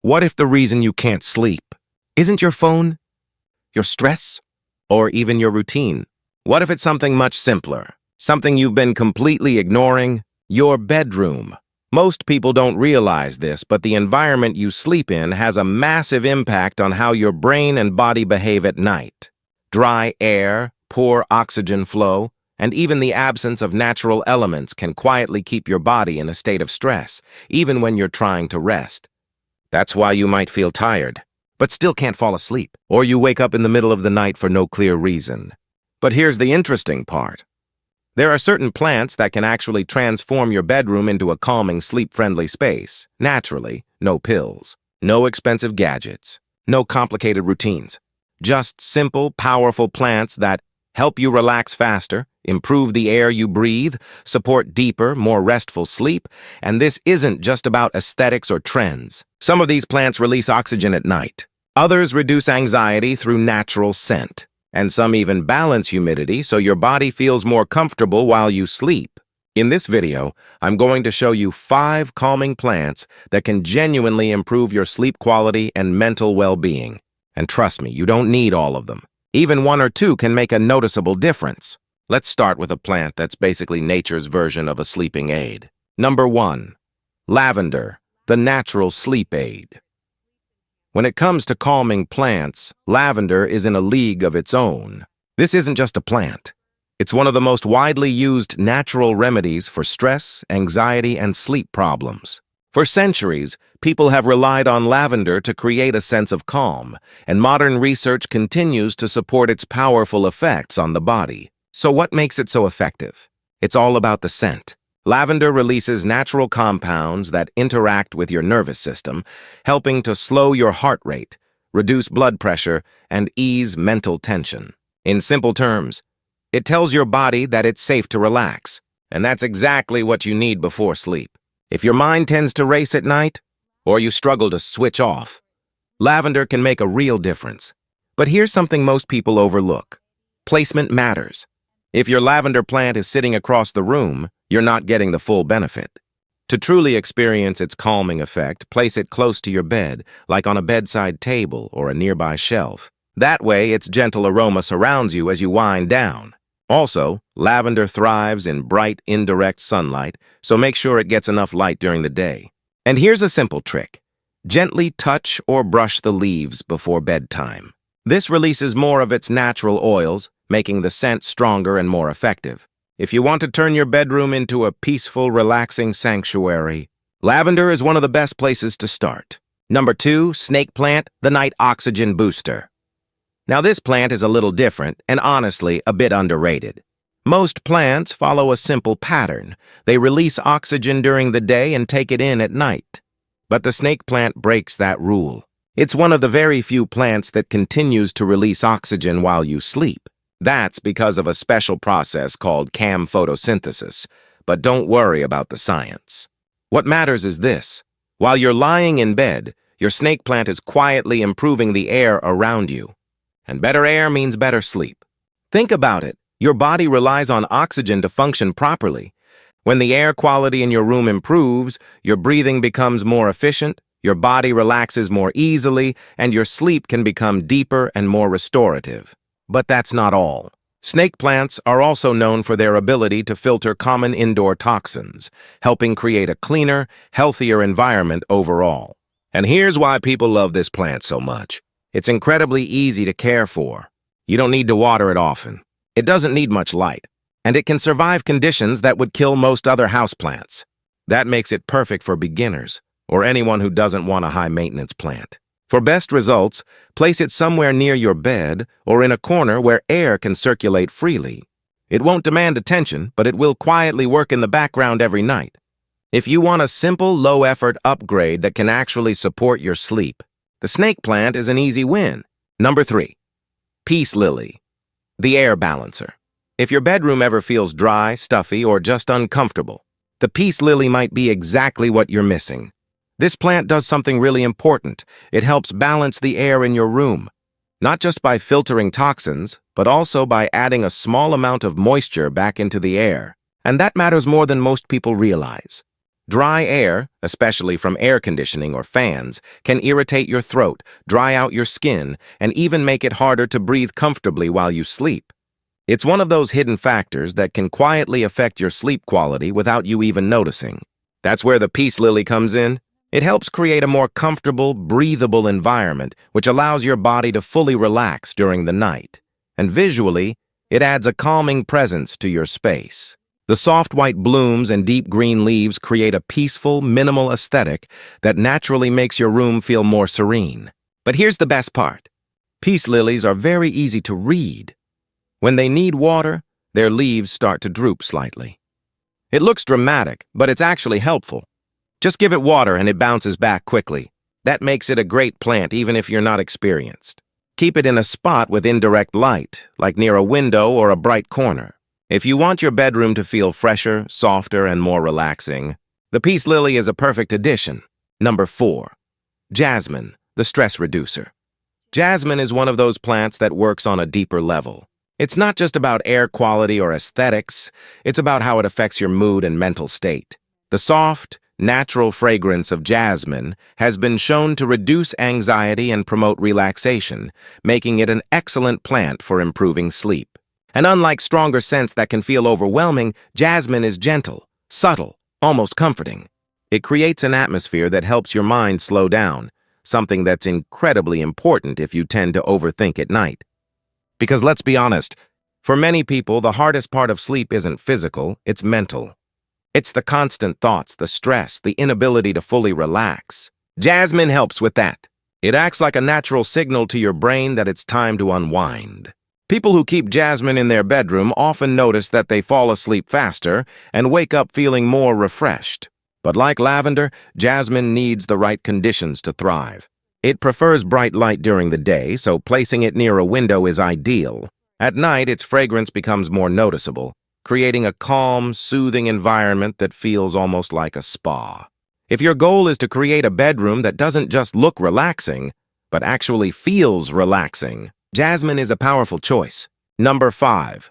What if the reason you can't sleep isn't your phone, your stress, or even your routine? What if it's something much simpler? Something you've been completely ignoring? Your bedroom. Most people don't realize this, but the environment you sleep in has a massive impact on how your brain and body behave at night. Dry air, poor oxygen flow, and even the absence of natural elements can quietly keep your body in a state of stress, even when you're trying to rest. That's why you might feel tired, but still can't fall asleep, or you wake up in the middle of the night for no clear reason. But here's the interesting part. There are certain plants that can actually transform your bedroom into a calming, sleep-friendly space. Naturally, no pills, no expensive gadgets, no complicated routines. Just simple, powerful plants that help you relax faster, improve the air you breathe, support deeper, more restful sleep, and this isn't just about aesthetics or trends. Some of these plants release oxygen at night. Others reduce anxiety through natural scent. And some even balance humidity so your body feels more comfortable while you sleep. In this video, I'm going to show you 5 calming plants that can genuinely improve your sleep quality and mental well-being. And trust me, you don't need all of them. Even 1 or 2 can make a noticeable difference. Let's start with a plant that's basically nature's version of a sleeping aid. Number 1. Lavender, the natural sleep aid. When it comes to calming plants, lavender is in a league of its own. This isn't just a plant. It's one of the most widely used natural remedies for stress, anxiety, and sleep problems. For centuries, people have relied on lavender to create a sense of calm, and modern research continues to support its powerful effects on the body. So what makes it so effective? It's all about the scent. Lavender releases natural compounds that interact with your nervous system, helping to slow your heart rate, reduce blood pressure, and ease mental tension. In simple terms, it tells your body that it's safe to relax, and that's exactly what you need before sleep. If your mind tends to race at night, or you struggle to switch off, lavender can make a real difference. But here's something most people overlook. Placement matters. If your lavender plant is sitting across the room, you're not getting the full benefit. To truly experience its calming effect, place it close to your bed, like on a bedside table or a nearby shelf. That way, its gentle aroma surrounds you as you wind down. Also, lavender thrives in bright, indirect sunlight, so make sure it gets enough light during the day. And here's a simple trick. Gently touch or brush the leaves before bedtime. This releases more of its natural oils, making the scent stronger and more effective. If you want to turn your bedroom into a peaceful, relaxing sanctuary, lavender is one of the best places to start. Number 2, snake plant, the night oxygen booster. Now this plant is a little different and honestly a bit underrated. Most plants follow a simple pattern. They release oxygen during the day and take it in at night. But the snake plant breaks that rule. It's one of the very few plants that continues to release oxygen while you sleep. That's because of a special process called CAM photosynthesis, but don't worry about the science. What matters is this. While you're lying in bed, your snake plant is quietly improving the air around you. And better air means better sleep. Think about it. Your body relies on oxygen to function properly. When the air quality in your room improves, your breathing becomes more efficient, your body relaxes more easily, and your sleep can become deeper and more restorative. But that's not all. Snake plants are also known for their ability to filter common indoor toxins, helping create a cleaner, healthier environment overall. And here's why people love this plant so much. It's incredibly easy to care for. You don't need to water it often. It doesn't need much light, and it can survive conditions that would kill most other houseplants. That makes it perfect for beginners or anyone who doesn't want a high-maintenance plant. For best results, place it somewhere near your bed or in a corner where air can circulate freely. It won't demand attention, but it will quietly work in the background every night. If you want a simple, low-effort upgrade that can actually support your sleep, the snake plant is an easy win. Number 3. Peace lily, the air balancer. If your bedroom ever feels dry, stuffy, or just uncomfortable, the peace lily might be exactly what you're missing. This plant does something really important. It helps balance the air in your room, not just by filtering toxins, but also by adding a small amount of moisture back into the air. And that matters more than most people realize. Dry air, especially from air conditioning or fans, can irritate your throat, dry out your skin, and even make it harder to breathe comfortably while you sleep. It's one of those hidden factors that can quietly affect your sleep quality without you even noticing. That's where the peace lily comes in. It helps create a more comfortable, breathable environment, which allows your body to fully relax during the night. And visually, it adds a calming presence to your space. The soft white blooms and deep green leaves create a peaceful, minimal aesthetic that naturally makes your room feel more serene. But here's the best part. Peace lilies are very easy to read. When they need water, their leaves start to droop slightly. It looks dramatic, but it's actually helpful. Just give it water and it bounces back quickly. That makes it a great plant even if you're not experienced. Keep it in a spot with indirect light, like near a window or a bright corner. If you want your bedroom to feel fresher, softer, and more relaxing, the peace lily is a perfect addition. Number 4. Jasmine, the stress reducer. Jasmine is one of those plants that works on a deeper level. It's not just about air quality or aesthetics, it's about how it affects your mood and mental state. The soft, natural fragrance of jasmine has been shown to reduce anxiety and promote relaxation, making it an excellent plant for improving sleep. And unlike stronger scents that can feel overwhelming, jasmine is gentle, subtle, almost comforting. It creates an atmosphere that helps your mind slow down, something that's incredibly important if you tend to overthink at night. Because let's be honest, for many people, the hardest part of sleep isn't physical, it's mental. It's the constant thoughts, the stress, the inability to fully relax. Jasmine helps with that. It acts like a natural signal to your brain that it's time to unwind. People who keep jasmine in their bedroom often notice that they fall asleep faster and wake up feeling more refreshed. But like lavender, jasmine needs the right conditions to thrive. It prefers bright light during the day, so placing it near a window is ideal. At night, its fragrance becomes more noticeable, creating a calm, soothing environment that feels almost like a spa. If your goal is to create a bedroom that doesn't just look relaxing, but actually feels relaxing, jasmine is a powerful choice. Number 5.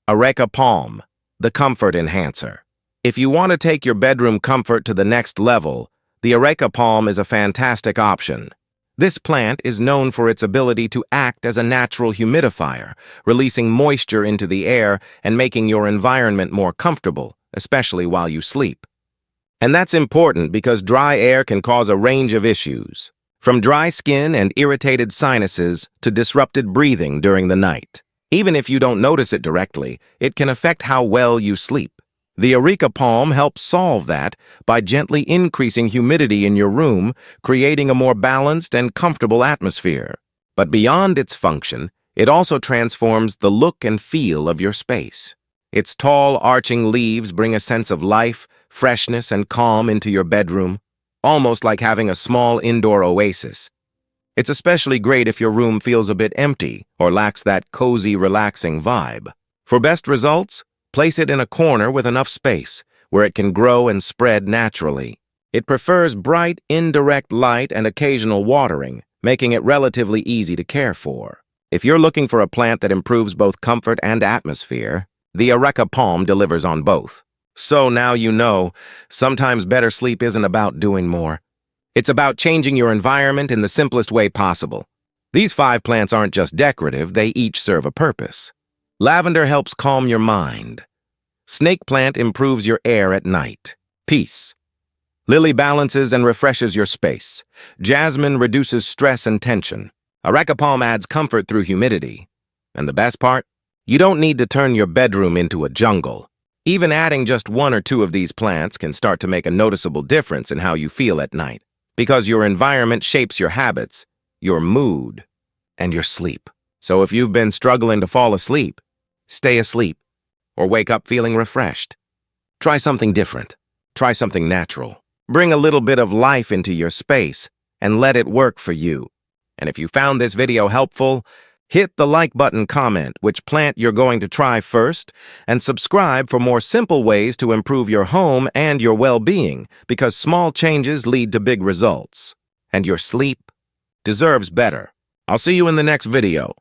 Areca palm, the comfort enhancer. If you want to take your bedroom comfort to the next level, the areca palm is a fantastic option. This plant is known for its ability to act as a natural humidifier, releasing moisture into the air and making your environment more comfortable, especially while you sleep. And that's important because dry air can cause a range of issues, from dry skin and irritated sinuses to disrupted breathing during the night. Even if you don't notice it directly, it can affect how well you sleep. The areca palm helps solve that by gently increasing humidity in your room, creating a more balanced and comfortable atmosphere. But beyond its function, it also transforms the look and feel of your space. Its tall, arching leaves bring a sense of life, freshness, and calm into your bedroom, almost like having a small indoor oasis. It's especially great if your room feels a bit empty or lacks that cozy, relaxing vibe. For best results, place it in a corner with enough space where it can grow and spread naturally. It prefers bright, indirect light and occasional watering, making it relatively easy to care for. If you're looking for a plant that improves both comfort and atmosphere, the areca palm delivers on both. So now you know, sometimes better sleep isn't about doing more. It's about changing your environment in the simplest way possible. These 5 plants aren't just decorative, they each serve a purpose. Lavender helps calm your mind. Snake plant improves your air at night. Peace. Lily balances and refreshes your space. Jasmine reduces stress and tension. Areca palm adds comfort through humidity. And the best part? You don't need to turn your bedroom into a jungle. Even adding just 1 or 2 of these plants can start to make a noticeable difference in how you feel at night, because your environment shapes your habits, your mood, and your sleep. So if you've been struggling to fall asleep, stay asleep, or wake up feeling refreshed, try something different. Try something natural. Bring a little bit of life into your space and let it work for you. And if you found this video helpful, hit the like button, comment which plant you're going to try first, and subscribe for more simple ways to improve your home and your well-being, because small changes lead to big results. And your sleep deserves better. I'll see you in the next video.